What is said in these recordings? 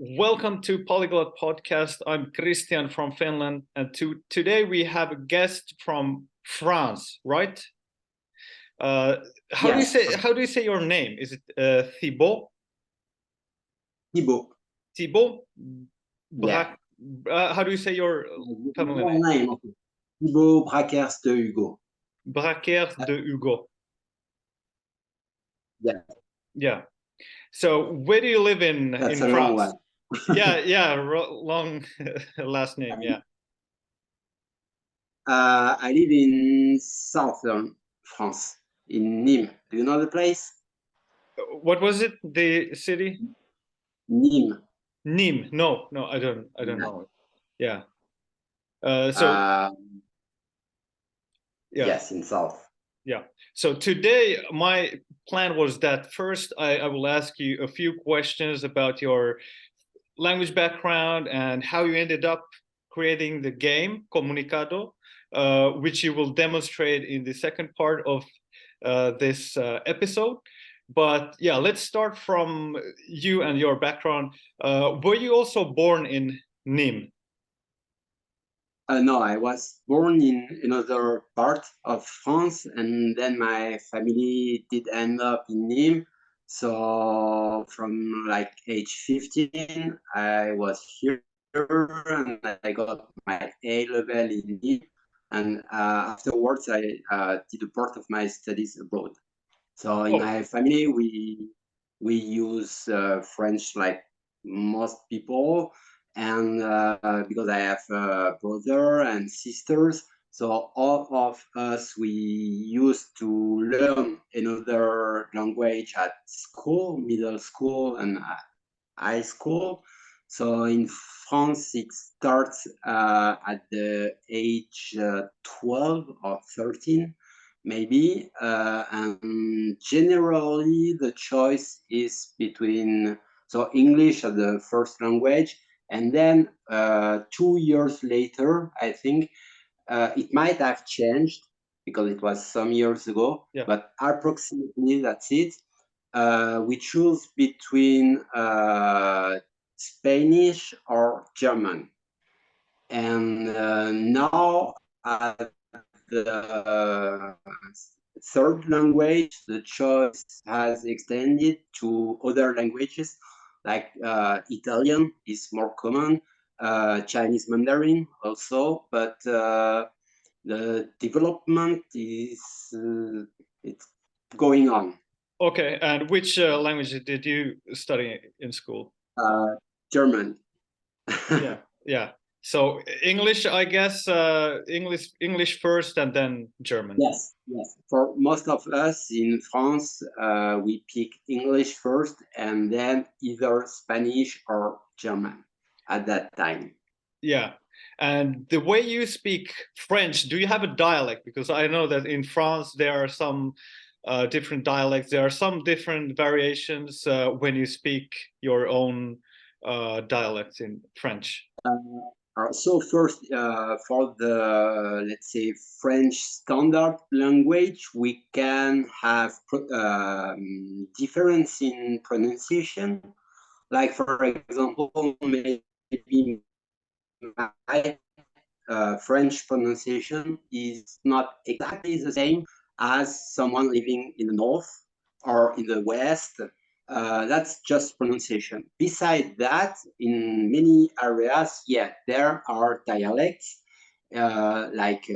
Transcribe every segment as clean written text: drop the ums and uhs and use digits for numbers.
Welcome to Polyglot Podcast. I'm Christian from Finland, and today we have a guest from France, right? How Yes. do you say your name? Is it Thibault? Thibault. Thibault? Yeah. How do you say your family name? Name. Okay. Thibault Brackers de Hugo. Brackers de Hugo. Yeah. Yeah. So where do you live in That's a France? long one. Yeah, long last name. Yeah. I live in southern France, in Nîmes. Do you know the place? What was it? The city? Nîmes. Nîmes. No, I don't Yeah. know it. Yeah. Yes, in south. Yeah. So today my plan was that first I will ask you a few questions about your language background and how you ended up creating the game Komunikado, which you will demonstrate in the second part of this episode. But yeah, let's start from you and your background. Were you also born in Nîmes? No, I was born in another part of France, and then my family did end up in Nîmes. So from like age 15, I was here, and I got my A level in Nîmes. And afterwards, I did a part of my studies abroad. So in my family, we use French like most people, and because I have a brother and sisters, so all of us we used to learn another language at school, middle school, and high school. So in France, it starts at the age 12 or 13, maybe. And generally, the choice is between so English as the first language, and then 2 years later, I think it might have changed because it was some years ago, but approximately that's it. We choose between Spanish or German. And now at the third language, the choice has extended to other languages, like Italian is more common, Chinese Mandarin also, but the development is it's going on. Okay, and which language did you study in school? German. Yeah. So English, I guess, English first and then German. Yes. For most of us in France, we pick English first and then either Spanish or German at that time. Yeah. And the way you speak French, do you have a dialect? Because I know that in France there are some different dialects. There are some different variations when you speak your own dialects in French. So first, for the, let's say, French standard language, we can have difference in pronunciation. Like, for example, maybe my French pronunciation is not exactly the same as someone living in the north or in the west. That's just pronunciation. Besides that, in many areas, yeah, there are dialects, like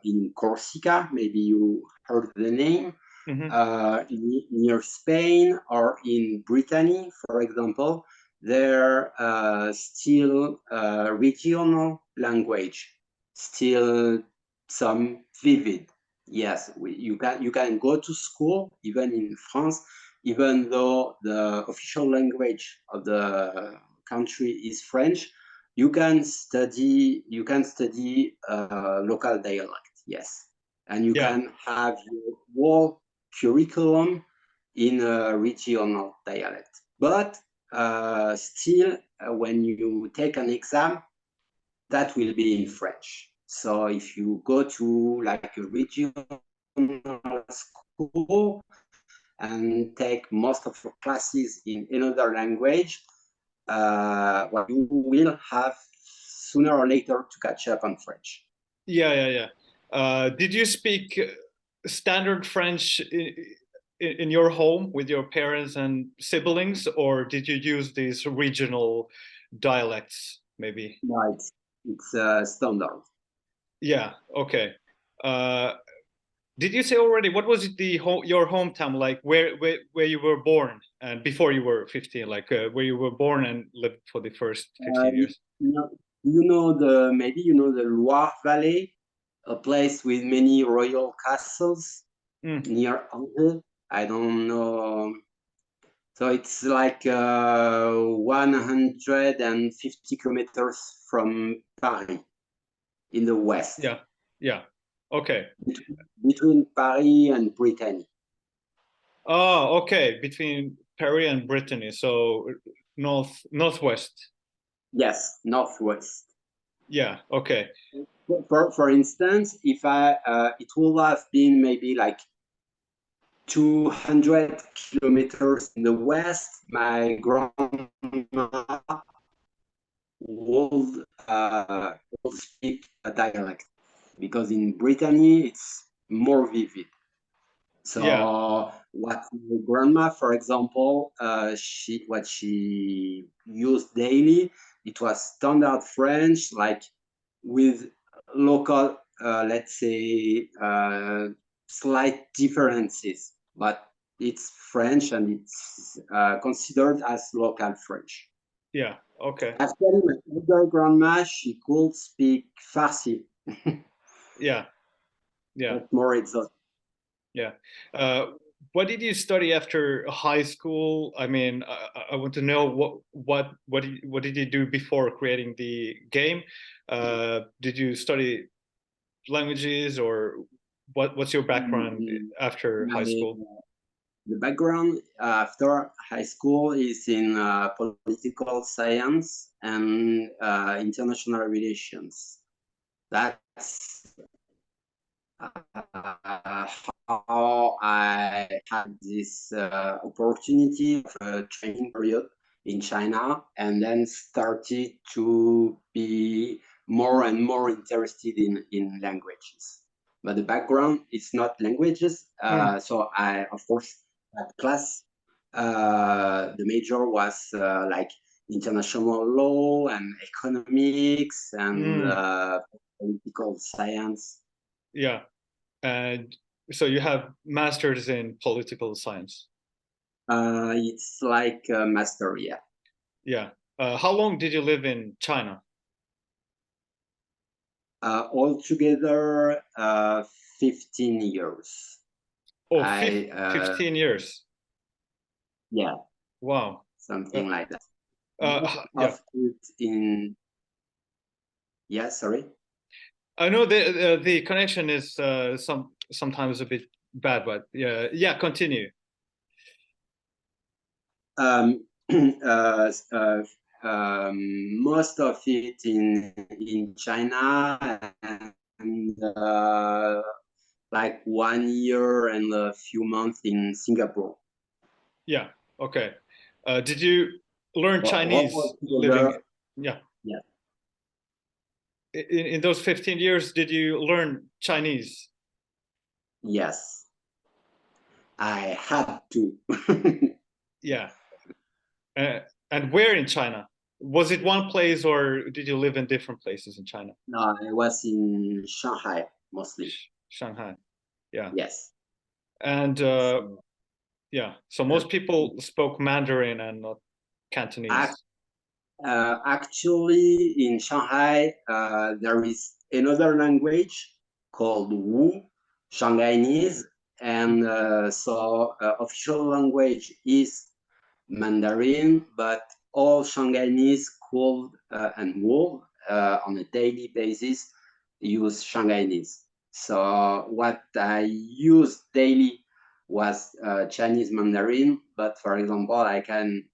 in Corsica, maybe you heard the name, near Spain or in Brittany, for example, there still regional language, still some vivid. Yes, you can go to school even in France, even though the official language of the country is French. You can study local dialect. Yes, and you can have your whole curriculum in a regional dialect. But still, when you take an exam, that will be in French. So if you go to like a regional school and take most of your classes in another language, well, you will have sooner or later to catch up on French. Yeah. Did you speak standard French in your home with your parents and siblings, or did you use these regional dialects maybe? No, it's standard. Yeah, okay. Did you say already what was your hometown like, where you were born and before you were 15, like where you were born and lived for the first 15 years? Maybe you know the Loire Valley, a place with many royal castles near Angers. I don't know. So it's like 150 kilometers from Paris in the west. Yeah. Okay. Between Paris and Brittany. Oh, okay. Between Paris and Brittany, so northwest. Yes, northwest. Yeah. Okay. For instance, if it would have been maybe like 200 kilometers in the west, my grandma would speak a dialect, because in Brittany it's more vivid. So what my grandma, for example, what she used daily, it was standard French, like with local, let's say, slight differences, but it's French and it's considered as local French. Yeah. Okay. Actually, my older grandma, she could speak Farsi. Yeah. That's more exotic. Yeah. What did you study after high school? I mean, I want to know what did you do before creating the game? Did you study languages, or what's your background after high school? The background after high school is in political science and international relations. That's how I had this opportunity of a training period in China, and then started to be more and more interested in languages. But the background is not languages. So I, of course, at class, the major was like international law and economics and political science. Yeah. And so you have masters in political science. It's like a master, yeah. Yeah. How long did you live in China? Altogether, 15 years. Oh, 15 years. Yeah. Wow. Something like that. Yeah. Yeah, sorry. I know the connection is sometimes a bit bad, but yeah, continue. Most of it in China, and like 1 year and a few months in Singapore. Yeah. Okay. Did you learn Chinese living? Yeah. In those 15 years, did you learn Chinese? Yes, I had to. Yeah. And where in China? Was it one place, or did you live in different places in China? No, I was in Shanghai mostly. Shanghai. Yeah. Yes. And yeah, so most people spoke Mandarin and not Cantonese. Actually, in Shanghai, there is another language called Wu, Shanghainese, and so official language is Mandarin, but all Shanghainese could and would on a daily basis use Shanghainese. So what I used daily was Chinese Mandarin, but for example, I can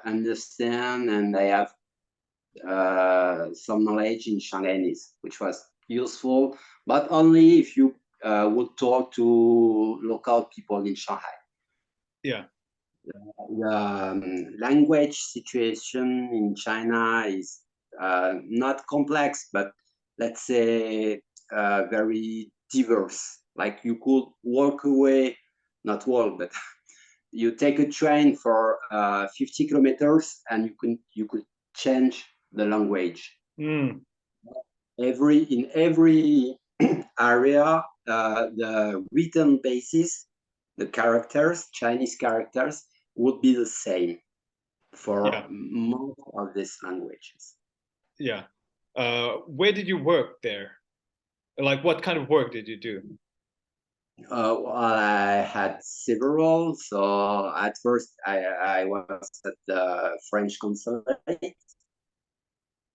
understand and I have some knowledge in Shanghainese, which was useful, but only if you would talk to local people in Shanghai. Yeah. The language situation in China is not complex, but let's say very diverse. Like you could walk away, not walk, but you take a train for 50 kilometers, and you could change the language. Mm. In every area, the written basis, the characters, Chinese characters, would be the same for Yeah, most of these languages. yeah. Where did you work there? Like, what kind of work did you do? Well, I had several. So at first, I was at the French consulate.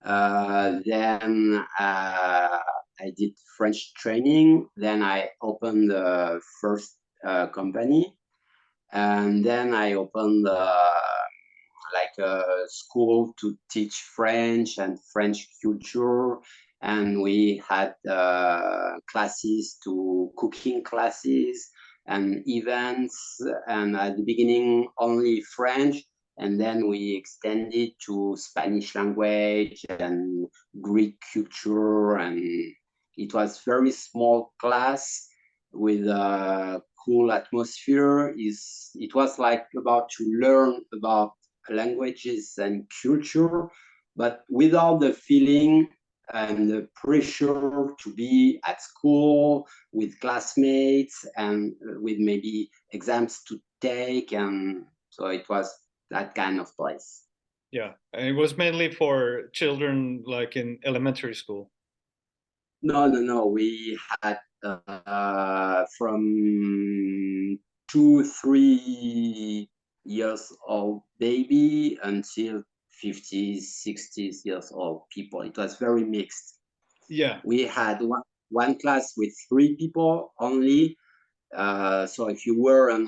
Then I did French training. Then I opened the first company, and then I opened like a school to teach French and French culture. And we had classes to cooking classes and events. And at the beginning, only French. And then we extended to Spanish language and Greek culture. And it was very small class with a cool atmosphere. It was like about to learn about languages and culture, but without the feeling and the pressure to be at school with classmates and with maybe exams to take. And so it was that kind of place. Yeah, and it was mainly for children, like in elementary school. No. We had from 2, 3 years old baby until 50s, 60s years old people. It was very mixed. Yeah, We had one class with 3 people only. So if you were an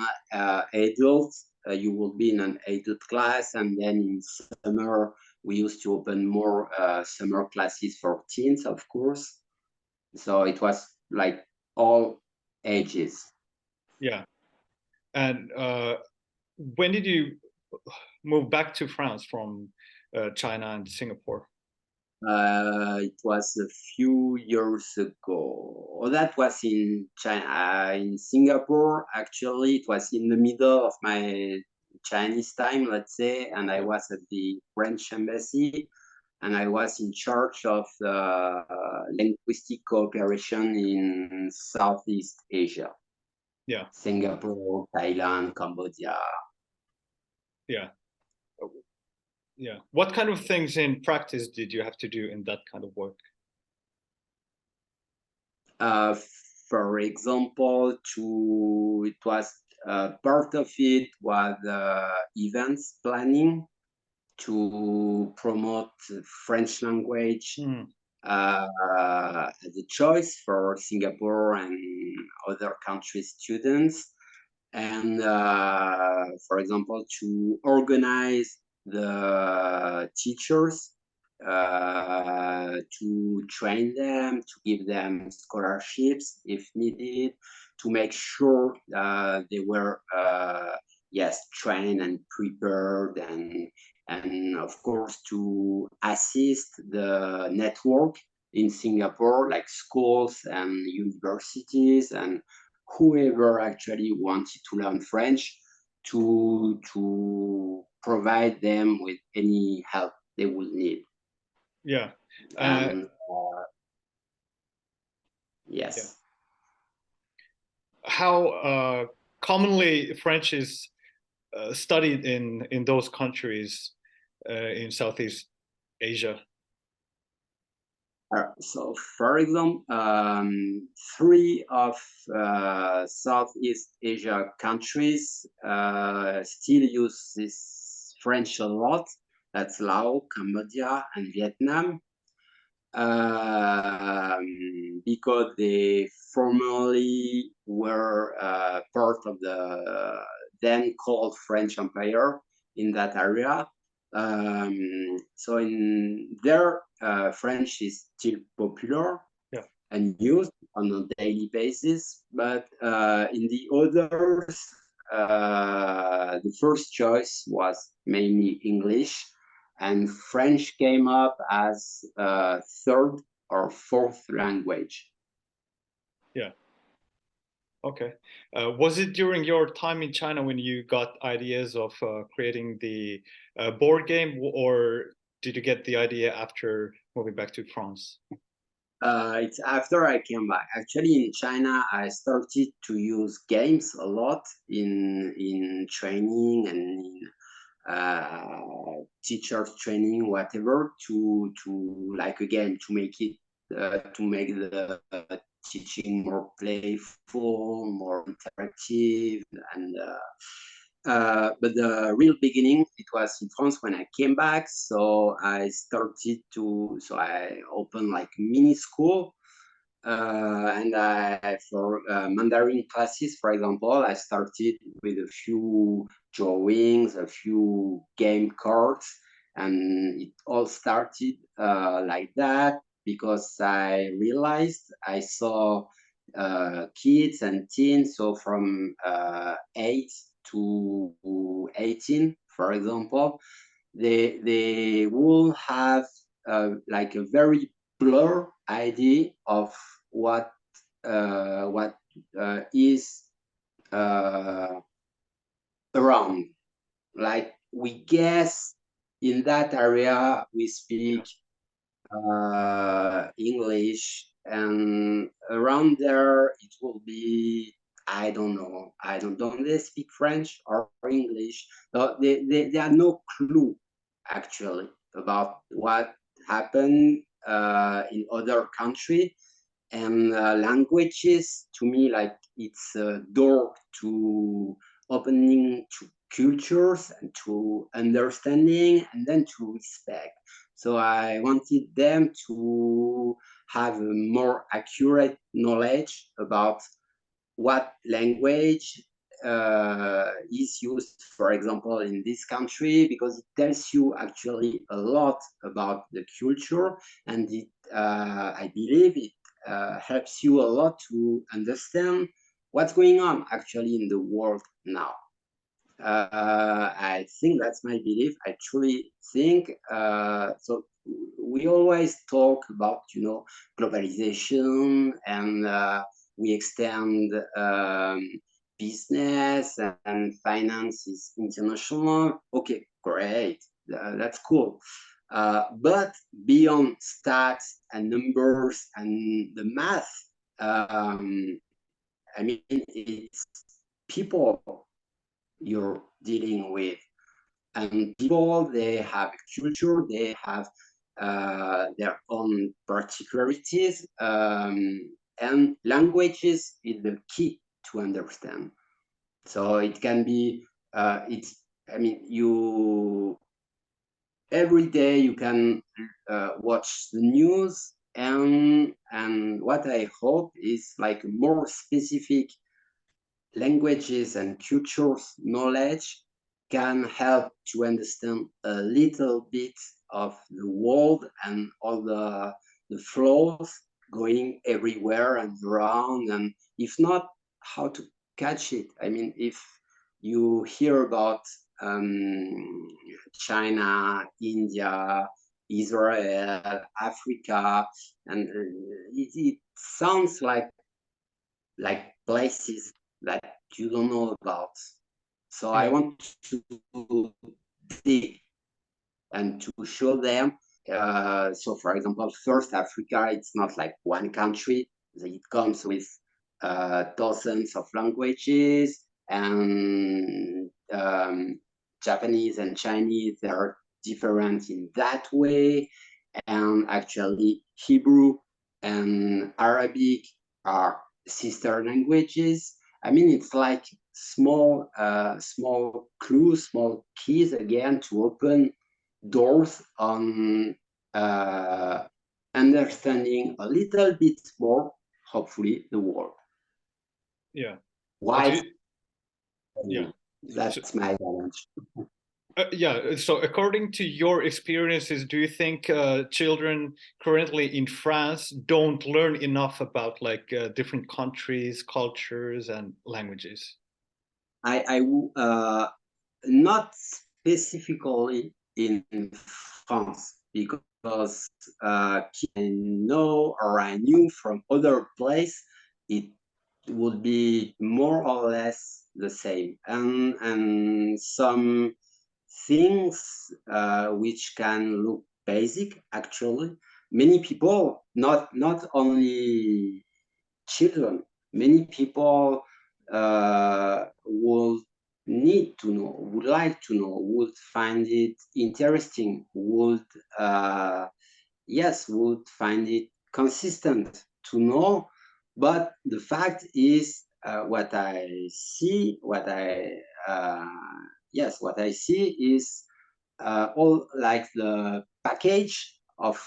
adult, you would be in an adult class. And then in summer, we used to open more summer classes for teens, of course. So it was like all ages. yeah. And when did you move back to France from China and Singapore? It was a few years ago. Oh, that was in China, in Singapore. Actually, it was in the middle of my Chinese time, let's say, and I Yeah, was at the French embassy, and I was in charge of linguistic cooperation in Southeast Asia, yeah, Singapore, Thailand, Cambodia. yeah, yeah. What kind of things in practice did you have to do in that kind of work? Uh, for example, it was part of it was events planning to promote French language Hmm. as a choice for Singapore and other countries' students. And for example, to organize the teachers, to train them, to give them scholarships if needed, to make sure they were yes, trained and prepared, and of course to assist the network in Singapore, like schools and universities and whoever actually wanted to learn French, to provide them with any help they would need. Yeah, uh, And yeah. yes, How commonly French is studied in those countries in Southeast Asia? so for example, 3 of Southeast Asia countries still use this French a lot. That's Laos, Cambodia, and Vietnam. Because they formerly were part of the then called French Empire in that area. So in there, French is still popular Yeah, and used on a daily basis, but in the others, the first choice was mainly English, and French came up as a third or fourth language. Yeah. Okay. Was it during your time in China when you got ideas of creating the board game, or did you get the idea after moving back to France? It's after I came back. Actually, in China, I started to use games a lot in training and in teachers training, whatever, to like again to make it to make the teaching more playful, more interactive, and but the real beginning it was in France when I came back. So I opened like mini school, and for Mandarin classes, for example, I started with a few drawings, a few game cards, and it all started like that because I realized I saw kids and teens, so from 8 to 18, for example, they will have like a very blur idea of what is uh, around. Like we guess in that area we speak English, and around there it will be I don't know. Don't they speak French or English? No, they have no clue actually about what happened in other country, and languages to me like it's a door to opening to cultures and to understanding and then to respect. So I wanted them to have a more accurate knowledge about what language is used, for example, in this country, because it tells you actually a lot about the culture, and I believe it helps you a lot to understand what's going on actually in the world now. I think that's my belief. I truly think so. We always talk about, globalization, and we extend business and finance is international. Okay, great. That's cool. But beyond stats and numbers and the math, I mean, it's people you're dealing with, and people they have a culture, they have their own particularities, and languages is the key to understand. So it can be it's I mean you every day you can watch the news, and what I hope is like more specific languages and cultures knowledge can help to understand a little bit of the world and all the flows going everywhere and around, and if not, how to catch it. I mean, if you hear about China, India, Israel, Africa, and it sounds like places that you don't know about. So I Yeah. want to dig and to show them. So, for example, first Africa, it's not like one country. It comes with dozens of languages, and Japanese and Chinese, they are different in that way. And actually, Hebrew and Arabic are sister languages. I mean, it's like small clues, small keys again to open doors on uh, understanding a little bit more, hopefully, the world. Yeah. Why? Yeah. So, That's my challenge. yeah. So, according to your experiences, do you think children currently in France don't learn enough about like different countries, cultures, and languages? Not specifically in France, because I know or I knew from other place, it would be more or less the same, and some things which can look basic actually. Many people, not only children, many people would need to know, would like to know, would find it interesting, would find it consistent to know. But the fact is, what I see, what I see is all like the package of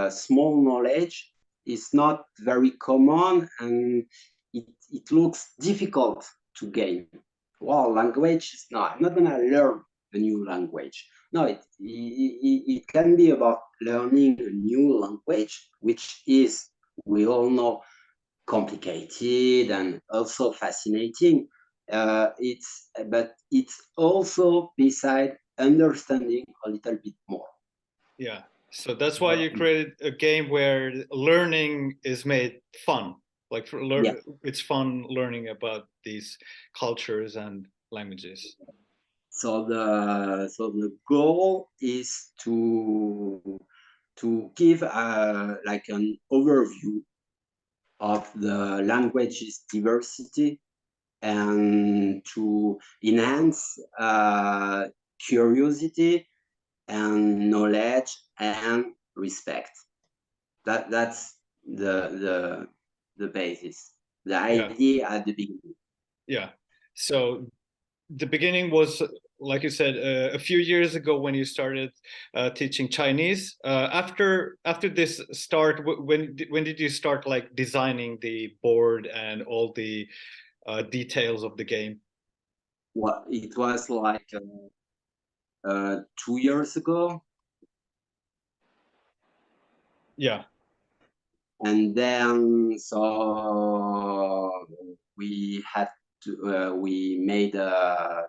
small knowledge is not very common, and it looks difficult to gain. Well, language is not. I'm not gonna learn a new language. No, it can be about learning a new language, which is, we all know, complicated and also fascinating. But it's also beside understanding a little bit more. Yeah. So that's why you created a game where learning is made fun. Like Yeah. it's fun learning about these cultures and languages. So the goal is to give like an overview of the language's diversity, and to enhance curiosity and knowledge and respect. That's the basis, the Yeah. idea at the beginning. Yeah. So the beginning was, like you said, a few years ago when you started teaching Chinese. After this start, when did you start like designing the board and all the details of the game? Well, it was like 2 years ago, Yeah. and then so we made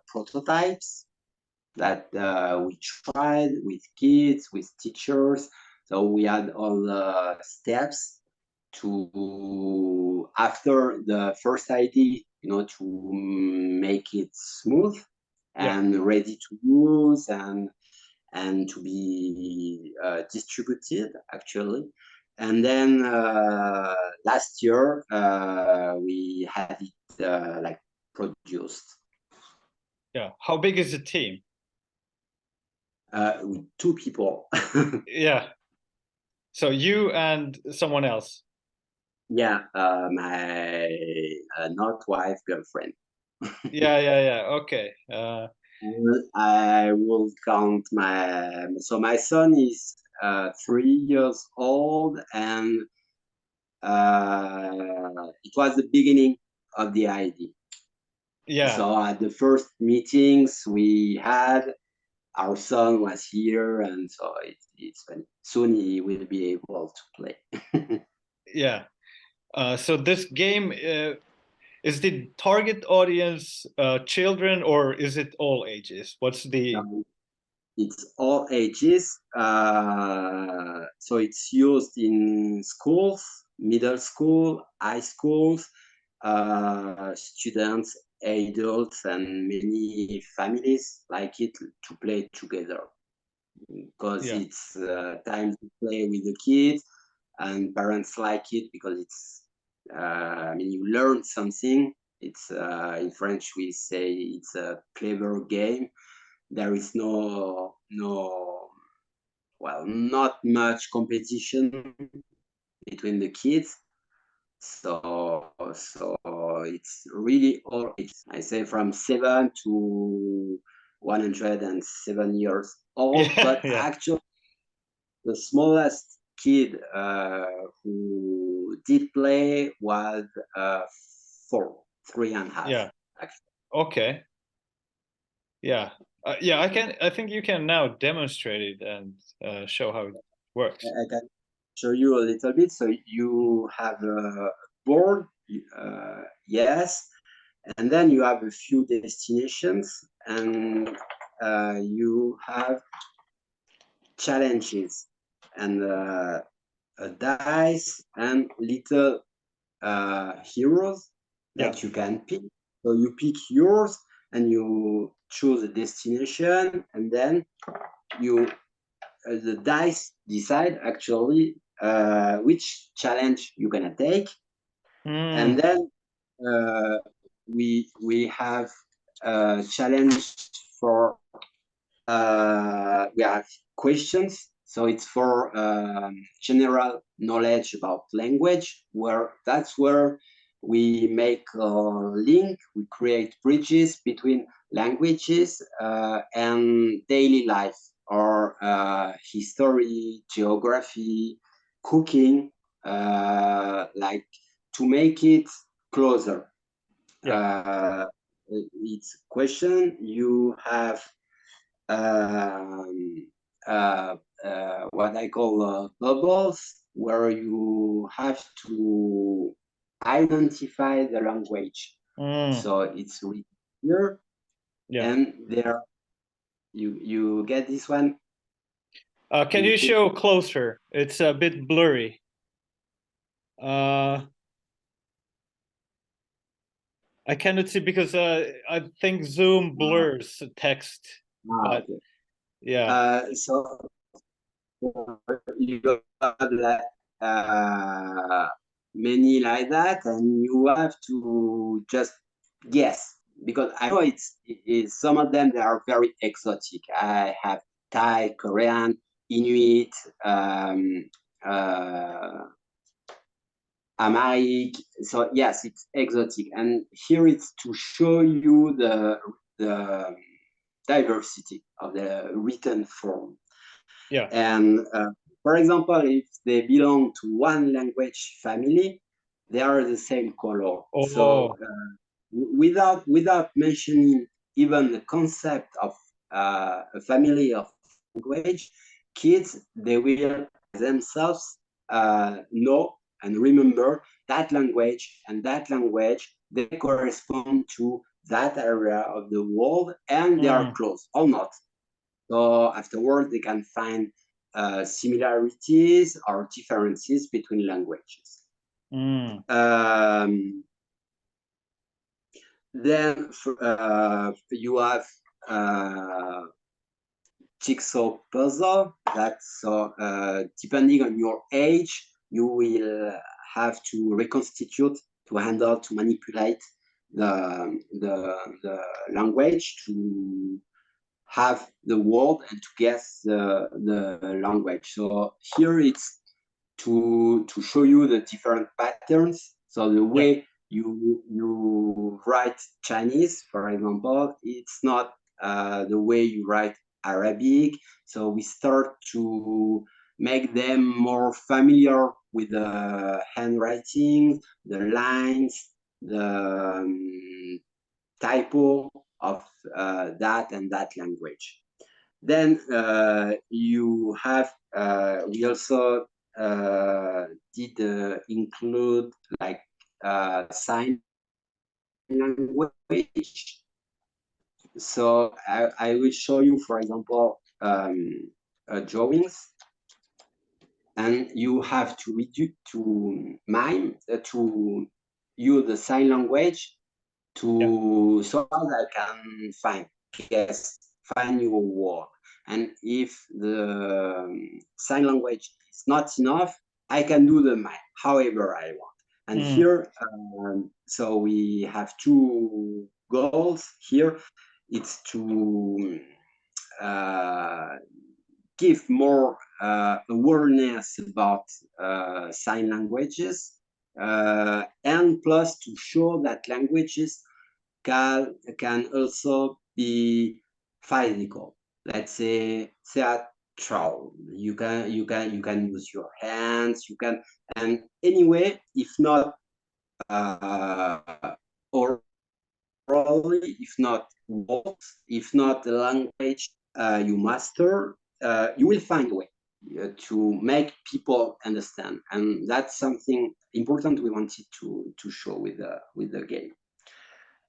prototypes that we tried with kids, with teachers. So we had all the steps to, after the first idea, to make it smooth Yeah. and ready to use, and to be distributed actually. And then last year we had it like produced. Yeah. How big is the team? With 2 people. Yeah. So you and someone else. Yeah, my not wife, girlfriend. Yeah, yeah, yeah. Okay. I will count my son is 3 years old, and it was the beginning of the idea. Yeah. So at the first meetings we had, our son was here, and so it's funny. Soon he will be able to play. Yeah. So this game is the target audience children, or is it all ages? What's the Now, it's all ages. So it's used in schools, middle school, high schools, students, adults, and many families like it to play together, because yeah, it's time to play with the kids, and parents like it because it's, you learn something. It's in French we say it's a clever game. There is not much competition between the kids. So it's really all ages. I say from 7 to 107 years old, yeah, but yeah, actually the smallest kid who did play was 3.5. yeah. Okay, yeah, yeah. I think you can now demonstrate it and show how it works. I can show you a little bit. So you have a board, yes, And then you have a few destinations, and you have challenges, and a dice and little heroes that you can pick. So you pick yours and you choose a destination, and then you the dice decide actually which challenge you're gonna take. And then we have a challenge for we have questions. So it's for general knowledge about language, where that's where we make a link, we create bridges between languages and daily life, or history, geography, cooking, like to make it closer. It's question, you have what I call bubbles, where you have to identify the language. So it's written here, and there you get this one. Can you show closer? It's a bit blurry. I cannot see because I think Zoom blurs text. But okay. Yeah. So you have many like that, and you have to just guess, because I know it's some of them, they are very exotic. I have Thai, Korean, Inuit, Amharic. So yes, it's exotic, and here it's to show you the diversity of the written form. And for example, if they belong to one language family, they are the same color. So without mentioning even the concept of a family of language, kids, they will themselves know and remember that language, and that language, they correspond to that area of the world, and they are close or not. So afterwards, they can find similarities or differences between languages. Then you have jigsaw puzzle. That's depending on your age, you will have to reconstitute, to handle, to manipulate the language, to have the word and to guess the language. So here it's to show you the different patterns. So the way you write Chinese, for example, it's not the way you write Arabic. So we start to make them more familiar with the handwriting, the lines, the typo of that and that language. Then you have, we also did include like sign language. So I will show you, for example, drawings, and you have to mime to use the sign language to so that I can find your word. And if the sign language is not enough, I can do the mime however I want. And here, so we have two goals here. It's to give more awareness about sign languages, and plus to show that languages can also be physical. Let's say theatrical. You can use your hands. You can, and anyway, if not orally, if not words, if not the language you master, you will find a way to make people understand, and that's something important we wanted to show with the game.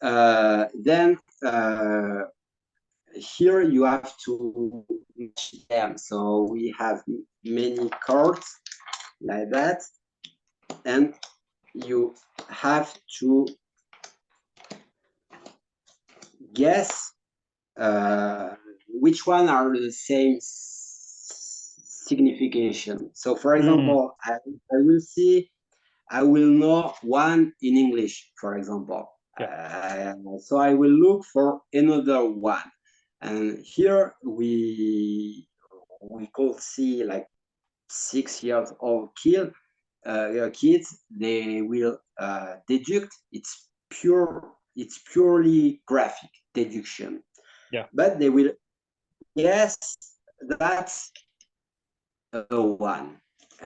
Then here you have to match them. So we have many cards like that, and you have to guess which one are the same signification. So for example, I will see, I will know one in English, for example. So I will look for another one. And here we could see like 6 years old kids, they will deduct. It's purely graphic deduction. Yeah. But they will guess that's a one.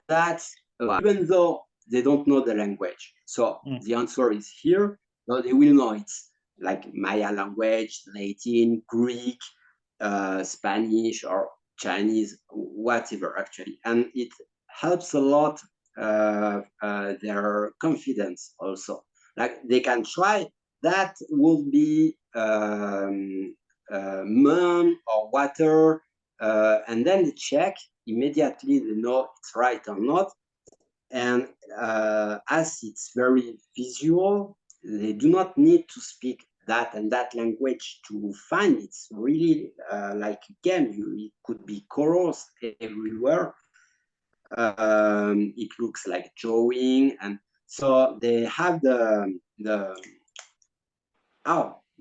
That's a one, even though they don't know the language. So the answer is here. So they will know it's like Maya language, Latin, Greek, Spanish, or Chinese, whatever actually. And it helps a lot their confidence also. Like they can try, that will be moon or water, and then they check immediately, they know it's right or not. And as it's very visual, they do not need to speak that and that language to find it's really like a game. It could be colors everywhere. It looks like drawing, and so they have the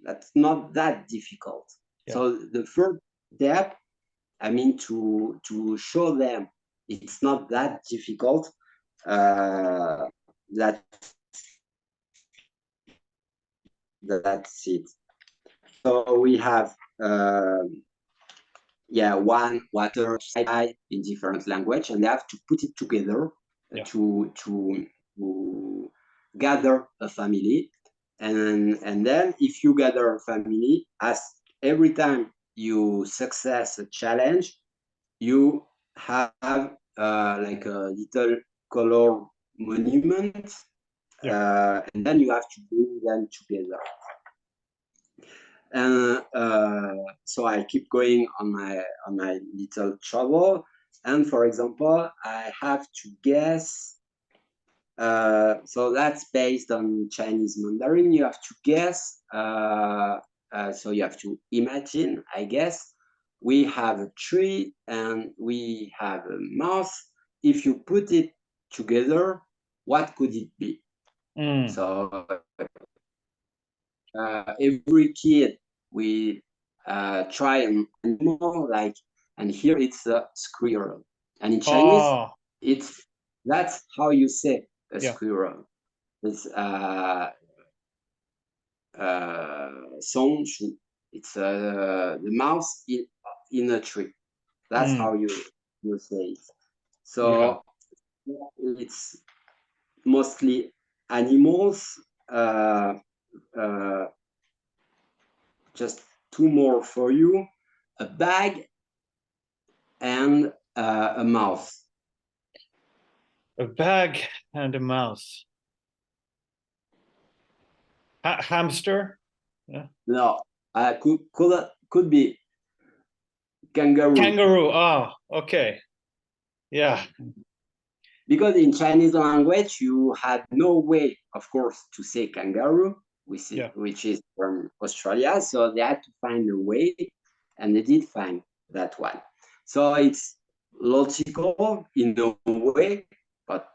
that's not that difficult. Yeah. So the first step, I mean, to show them it's not that difficult. That's it. So we have one water side in different language, and they have to put it together to gather a family. And then if you gather a family, as every time you success a challenge, you have like a little color monument, and then you have to bring them together. And so I keep going on my little trouble. And for example, I have to guess. So that's based on Chinese Mandarin. You have to guess. So you have to imagine, I guess. We have a tree and we have a mouse. If you put it together, what could it be? So every kid we try an animal, like, and here it's a squirrel, and in Chinese that's how you say a squirrel. It's song shu. It's the mouse in a tree. That's how you say it. So it's mostly animals. Just two more for you: a bag and a mouse. A bag and a mouse. Hamster? Yeah. No, could be kangaroo. Kangaroo. Oh, okay. Yeah. Because in Chinese language, you had no way, of course, to say kangaroo, which is from Australia. So they had to find a way, and they did find that one. So it's logical in a way, but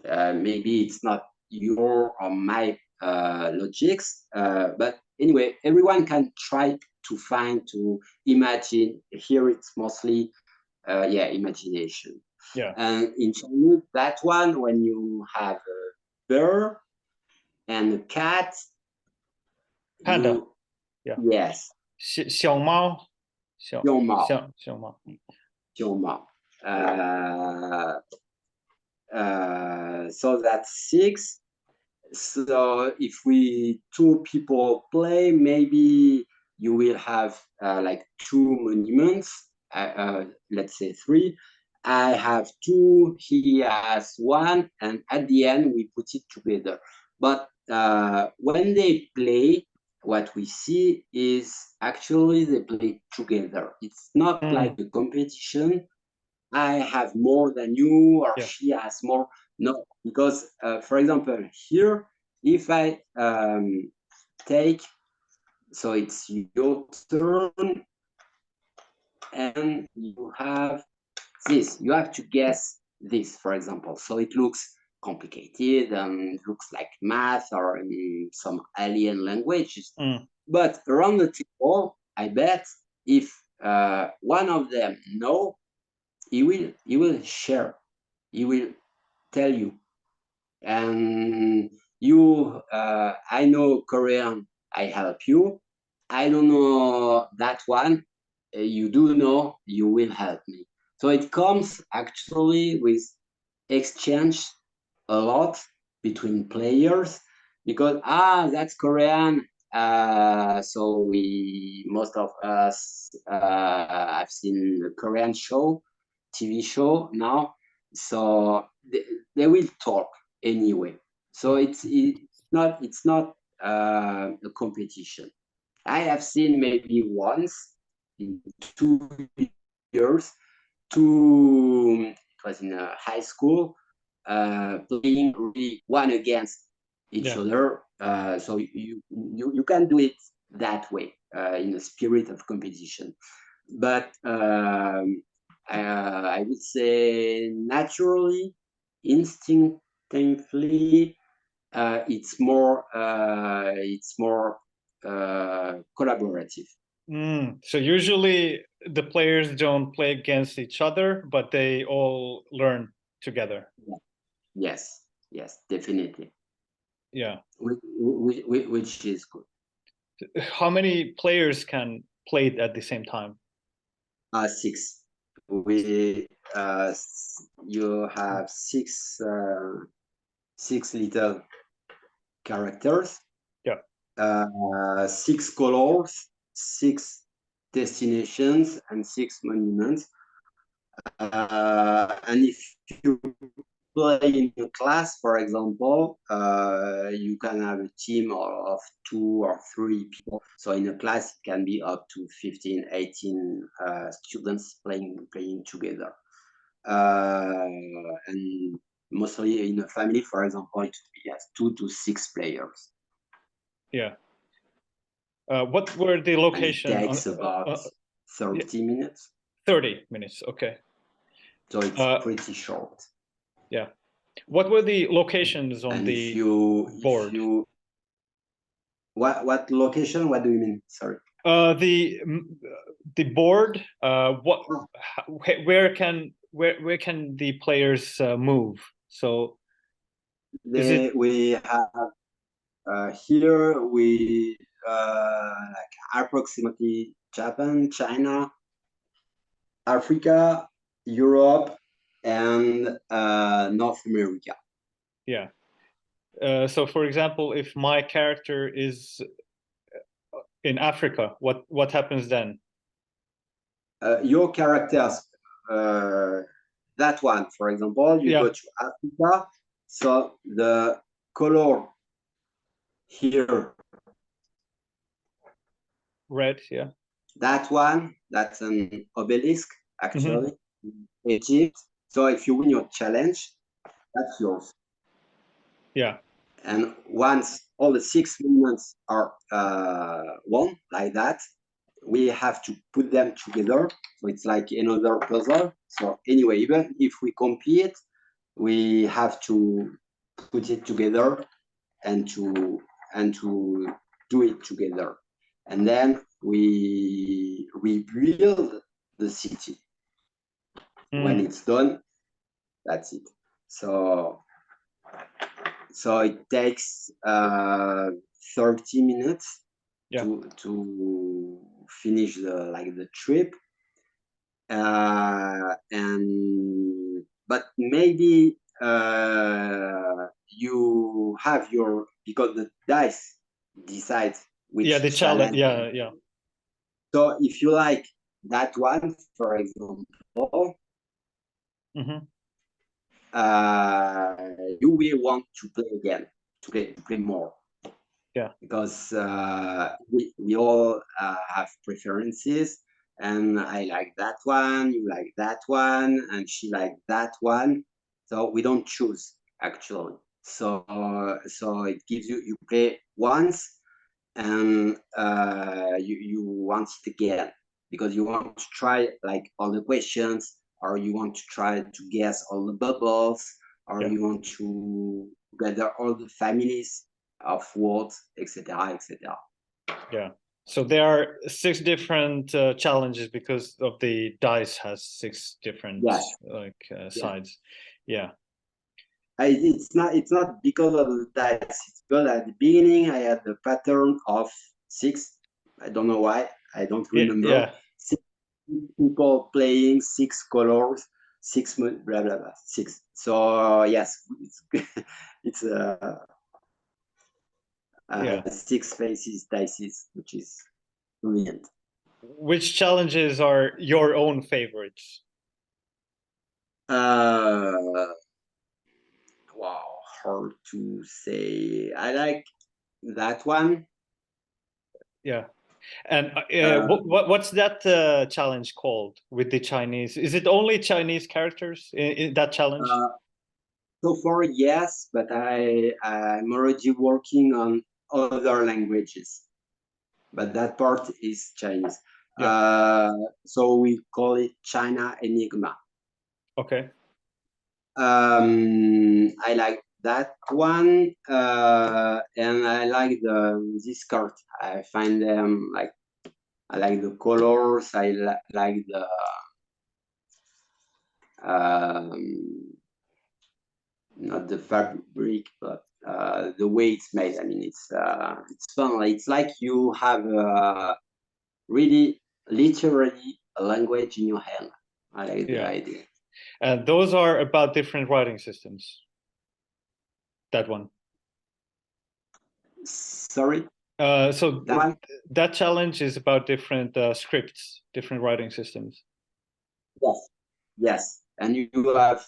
maybe it's not your or my logics. But anyway, everyone can try to find, to imagine. Here it's mostly imagination. Yeah. And in Chinese, that one, when you have a bird and a cat, Panda. Yeah. Yes. 小猫。小猫。小猫。小猫。So that's 6. So if we 2 people play, maybe you will have like 2 monuments. Let's say 3. I have 2, he has 1, and at the end we put it together. But when they play, what we see is actually they play together. It's not like a competition. I have more than you, or Yeah. she has more. No, because for example, here, if I take, so it's your turn, and you have this. You have to guess this, for example. So it looks complicated and it looks like math or some alien languages. But around the table, I bet if one of them know, he will share. He will tell you. And you, I know Korean, I help you. I don't know that one. You do know, you will help me. So it comes actually with exchange a lot between players because that's Korean. So we most of us I've seen a Korean show, TV show now. So they will talk anyway. So it's not a competition. I have seen maybe once in 2 years, it was in a high school, playing really one against each other. So you can do it that way in the spirit of competition. But I would say naturally, instinctively, it's more collaborative. So usually the players don't play against each other, but they all learn together. Yes, definitely. Yeah. Which is good. How many players can play it at the same time? 6. You have six little characters. Yeah. 6 colors, 6 destinations, and 6 monuments. And if you play in a class, for example, you can have a team of 2 or 3 people. So in a class, it can be up to 15, 18 students playing together. And mostly in a family, for example, it would be 2 to 6 players. Yeah. What were the locations? And it takes about 30 minutes. 30 minutes, okay. So it's pretty short. Yeah. What were the locations on and the board? What location? What do you mean? Sorry. The board. Where can the players move? So we have here we like approximately Japan, China, Africa, Europe, and North America. Yeah. So for example, if my character is in Africa, what happens then? Your characters, that one, for example, you go to Africa, so the color here, red, yeah. That one, that's an obelisk, actually, Egypt. So if you win your challenge, that's yours. Yeah. And once all the 6 monuments are won like that, we have to put them together. So it's like another puzzle. So anyway, even if we compete, we have to put it together and to do it together. And then we rebuild the city. When it's done, that's it. So it takes 30 minutes to finish the trip. And but maybe you have your, because the dice decides which the challenge. Yeah. So if you like that one, for example, you will want to play again, to play more. Yeah. Because we all have preferences, and I like that one, you like that one, and she like that one. So we don't choose actually. So it gives you play once, and you want it again because you want to try like all the questions, or you want to try to guess all the bubbles, or Yeah. you want to gather all the families of words, etc., etc. Yeah. So there are 6 different challenges because of the dice has 6 different Yes. sides. Yeah. It's not because of the dice. It's because at the beginning I had the pattern of 6. I don't know why. I don't remember. Yeah. 6 people playing 6 colors, 6 blah blah blah 6. So yes, it's Yeah. 6 faces dices, which is brilliant. Which challenges are your own favorites? Wow, hard to say. I like that one. Yeah. And Uh, what's that challenge called with the Chinese? Is it only Chinese characters in that challenge? So far, yes, but I'm already working on other languages. But that part is Chinese. Yeah. So we call it China Enigma. Okay. I like that one, and I like this card. I find them like I like the colors. I like the not the fabric, but the way it's made. I mean, it's fun. It's like you have really literally a language in your hand. I like the Yeah. idea. And those are about different writing systems. That one. Sorry. So that challenge is about different scripts, different writing systems. Yes. Yes, and you have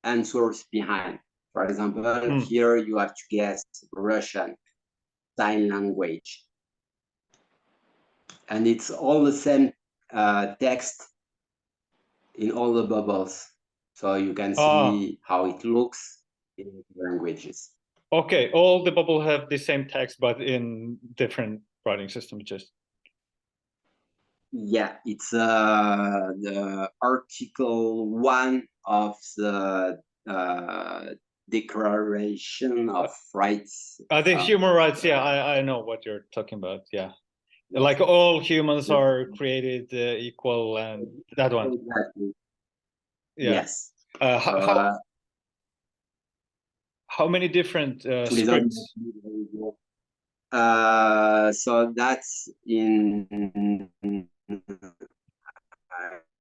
answers behind. For example, here you have to guess Russian sign language, and it's all the same text in all the bubbles, so you can see how it looks in languages. Okay, all the bubble have the same text, but in different writing systems. Just yeah, it's the Article 1 of the Declaration of Rights. the human rights. Yeah, I know what you're talking about. Yeah, like all humans are created equal, and that one. Exactly. Yeah. Yes. How many different Tous les scripts? So that's in.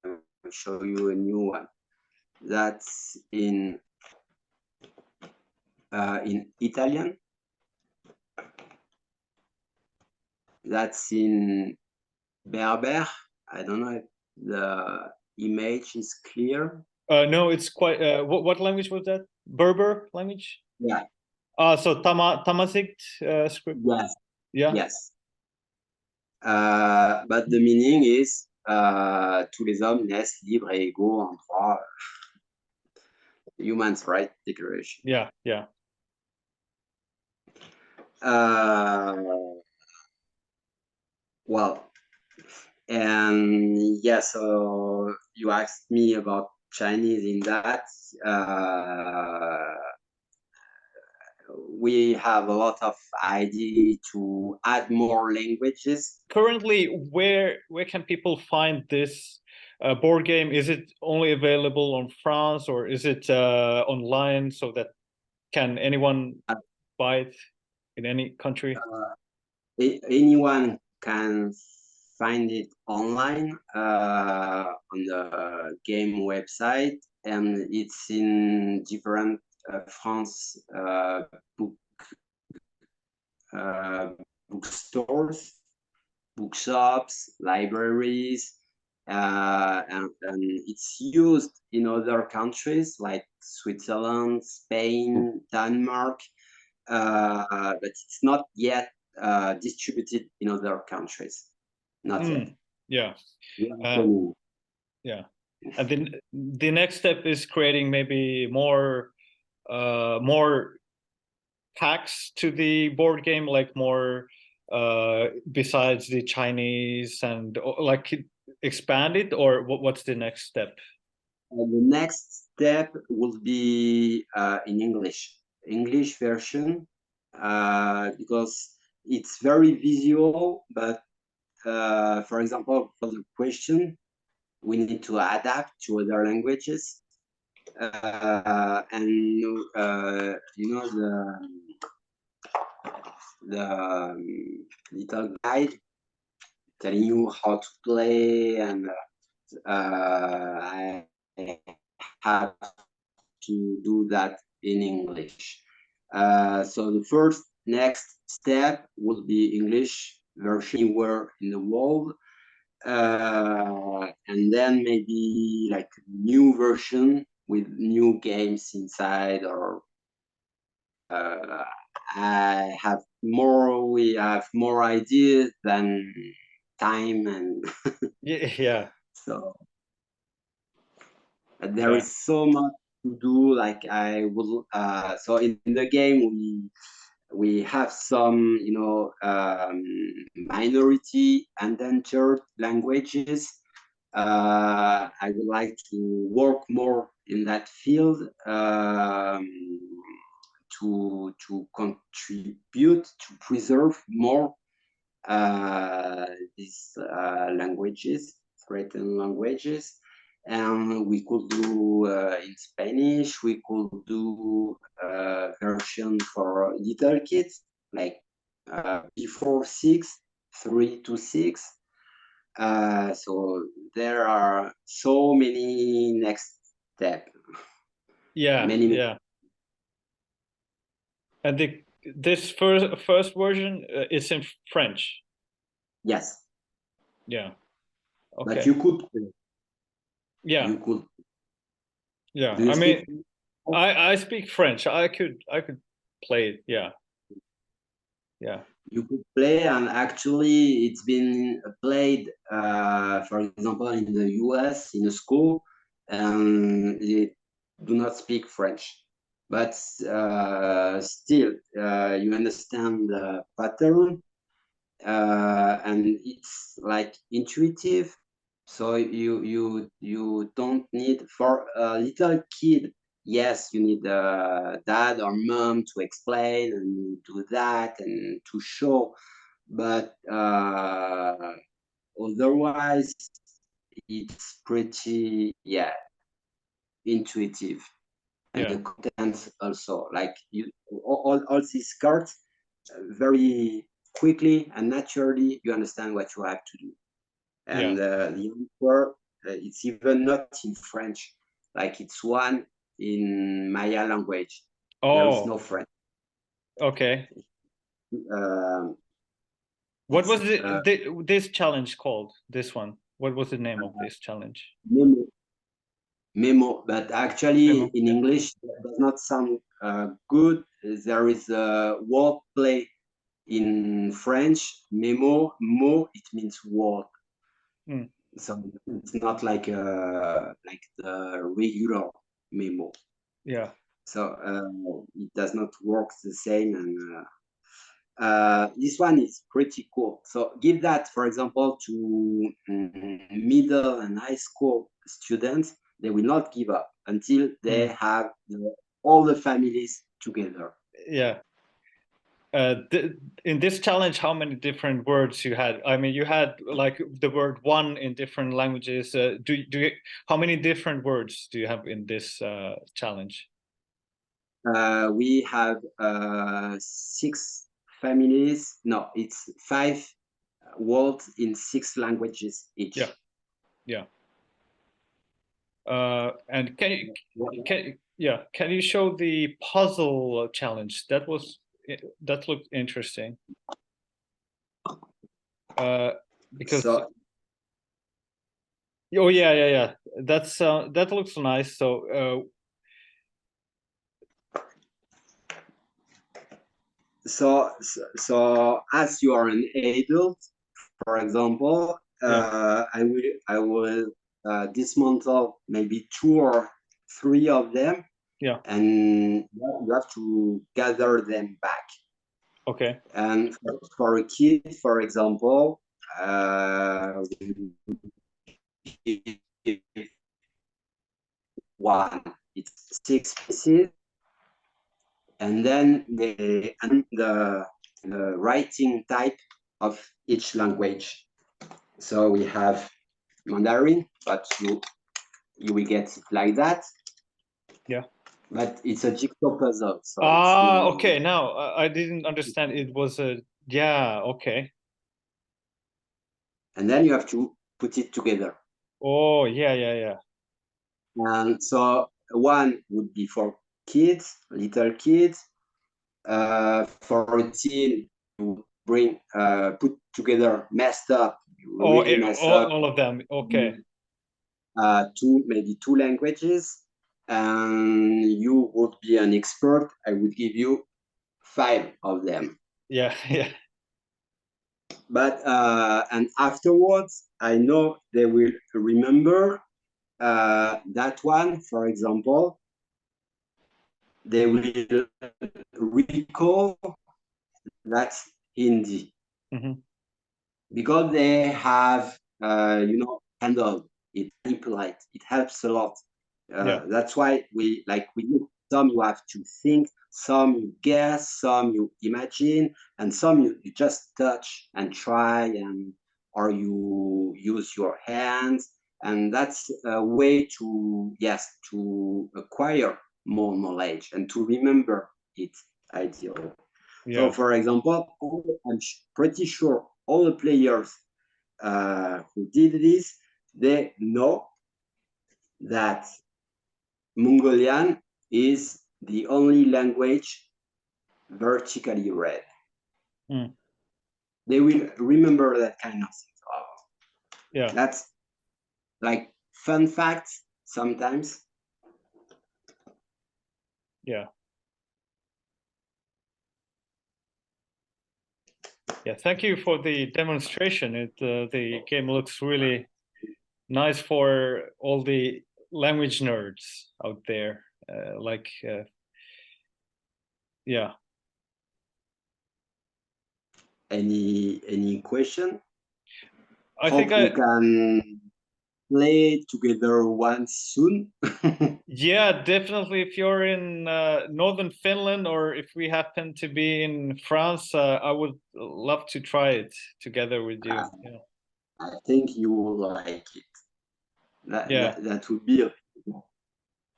I'll show you a new one. That's in Italian. That's in Berber. I don't know if the image is clear. No, it's quite. What language was that? Berber language? Yeah. So Tamazight script. Yes. Yeah. Yes. But the meaning is tous les hommes naissent libres et égaux en droit. Human Rights Declaration. Yeah. Yeah. Well, and yeah, so you asked me about Chinese in that. We have a lot of idea to add more languages. Currently, where can people find this board game? Is it only available on France, or is it online so that can anyone buy it in any country? Anyone can find it online on the game website, and it's in different France bookstores, bookshops, libraries, and it's used in other countries like Switzerland, Spain, Denmark. but it's not yet distributed in other countries. Not yet. Yeah. Coming. Yeah. And then the next step is creating maybe more packs to the board game, like more besides the Chinese, and like expand it, or what's the next step? The next step will be in English version, because it's very visual, but for example, for the question, we need to adapt to other languages. And you know, the little guide telling you how to play, and I have to do that in English. So the first next step will be English version anywhere in the world. And then maybe like new version with new games inside, or we have more ideas than time, and Yeah. so there is so much to do. Like I will, so in the game we have some, minority endangered languages. I would like to work more in that field, to contribute to preserve more these languages, threatened languages. And we could do in Spanish, we could do version for little kids, like before 6, 3 to 6. So there are so many next steps. Yeah. And this first version is in French. Yes. Yeah. Okay. But you could. Yeah. You could. Yeah. I mean, I speak French. I could play it. Yeah. Yeah. You could play, and actually it's been played, for example, in the US in a school, and they do not speak French, but still you understand the pattern, and it's like intuitive. So you don't need, for a little kid, yes, you need dad or mom to explain and do that and to show, but otherwise it's pretty, intuitive. And the contents also, like all these cards, very quickly and naturally you understand what you have to do. And the answer, it's even not in French, like it's one in Maya language. There is no French. Okay. What was this challenge called? This one. What was the name of this challenge? Memo, but actually in English that does not sound good. There is a word play in French. Memo, it means word. So it's not like the regular memo. Yeah. So it does not work the same, and this one is pretty cool. So give that, for example, to middle and high school students. They will not give up until they have all the families together. Yeah. In this challenge, how many different words you had? I mean, you had like the word one in different languages. How many different words do you have in this challenge? We have 6 families. No, it's 5 words in 6 languages each. Yeah. And can you show the puzzle challenge? That looked interesting. Because yeah. That looks nice. So so as you are an adult, for example, I will dismantle maybe 2 or 3 of them, Yeah. and you have to gather them back. Okay. And for a kid, for example, one, it's 6 pieces, and then the writing type of each language. So we have Mandarin, but you will get it like that. Yeah. But it's a jigsaw puzzle, so Okay. Now I didn't understand. It was a okay. and then you have to put it together. Oh, yeah. And so one would be for kids, little kids. For a teen, you bring put together messed up, you Oh, really mess up. all of them. Okay. Maybe 2 languages, and you would be an expert. I would give you 5 of them. Yeah. Yeah. But and afterwards, I know they will remember that one. For example, they will recall that's Hindi. Mm-hmm. Because they have handled it, manipulate it helps a lot. Yeah. That's why we some you have to think, some you guess, some you imagine, and some you just touch and try, and or you use your hands, and that's a way to acquire more knowledge and to remember it ideally. So, Yeah. for example, I'm pretty sure all the players who did this, they know that Mongolian is the only language vertically read. Mm. They will remember that kind of thing. Oh, Yeah. that's like fun facts sometimes. Yeah. Yeah. Thank you for the demonstration. The game looks really nice for all the language nerds out there. Yeah. Any question? I think Hope we can play together once soon. Yeah, definitely. If you're in northern Finland, or if we happen to be in France, I would love to try it together with you. Yeah. I think you will like it. Yeah. That would be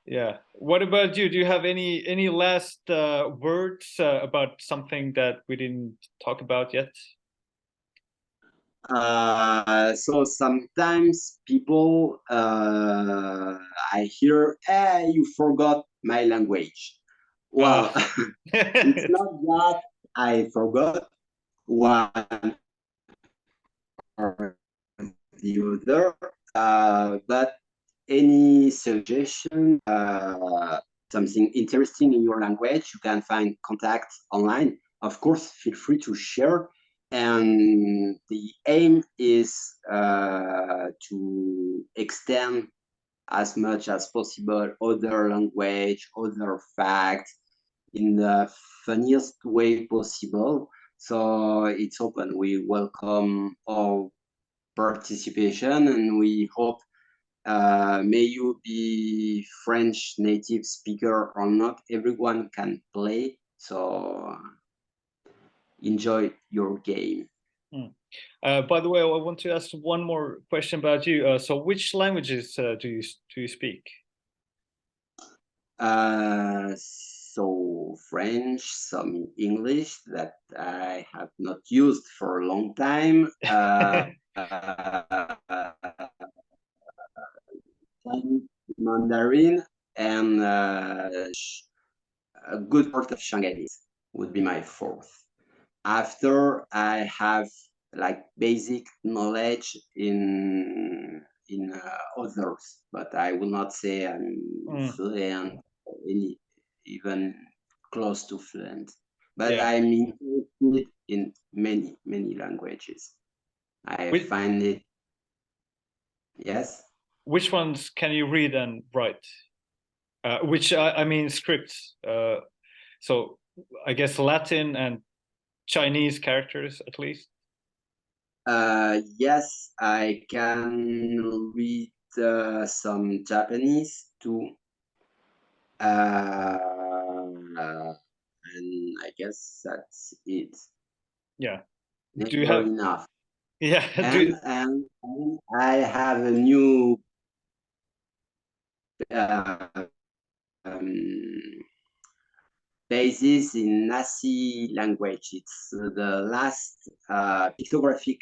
Yeah. What about you? Do you have any last words about something that we didn't talk about yet? So sometimes people, I hear, hey, you forgot my language. Well, it's not that I forgot one or the other, but any suggestion, something interesting in your language, you can find contacts online. Of course, feel free to share. And the aim is to extend as much as possible other language, other facts in the funniest way possible. So it's open. We welcome all participation, and we hope may you be French native speaker or not, everyone can play. So enjoy your game. By the way, I want to ask one more question about you. So, which languages do you speak? So French, some English that I have not used for a long time. Mandarin and a good part of Shanghainese would be my fourth. After I have like basic knowledge in others, but I will not say I'm fluent or even close to fluent. but Yeah. I'm interested in many, many languages. I Which, find it, yes. which ones can you read and write? Which I mean scripts. So I guess Latin and Chinese characters at least. Yes, I can read some Japanese too. And I guess that's it. Yeah. Do you Never have? enough. Yeah. And I have a new uh, um, basis in Nasi language. It's the last pictographic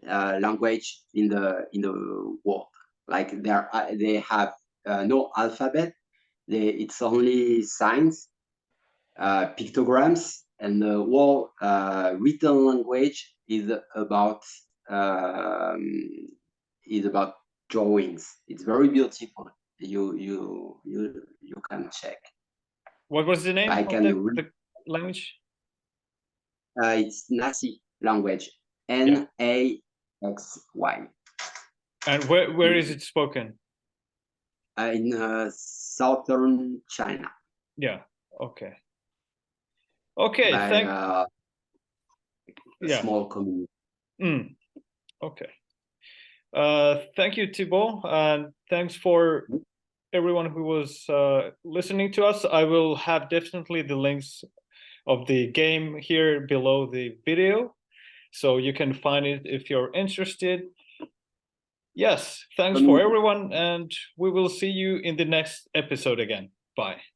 language in the world. Like they have no alphabet. It's only signs, pictograms, and the whole written language um, is about drawings. It's very beautiful. You can check. What was the name I of can read. the language? It's Nasi language. Yeah. Naxy. And where is it spoken? In southern China Yeah. Okay. Okay. by a Yeah. small community. Mm, okay. Thank you, Thibault, and thanks for everyone who was listening to us. I will have definitely the links of the game here below the video, so you can find it if you're interested. Yes, thanks for everyone, and we will see you in the next episode again. Bye.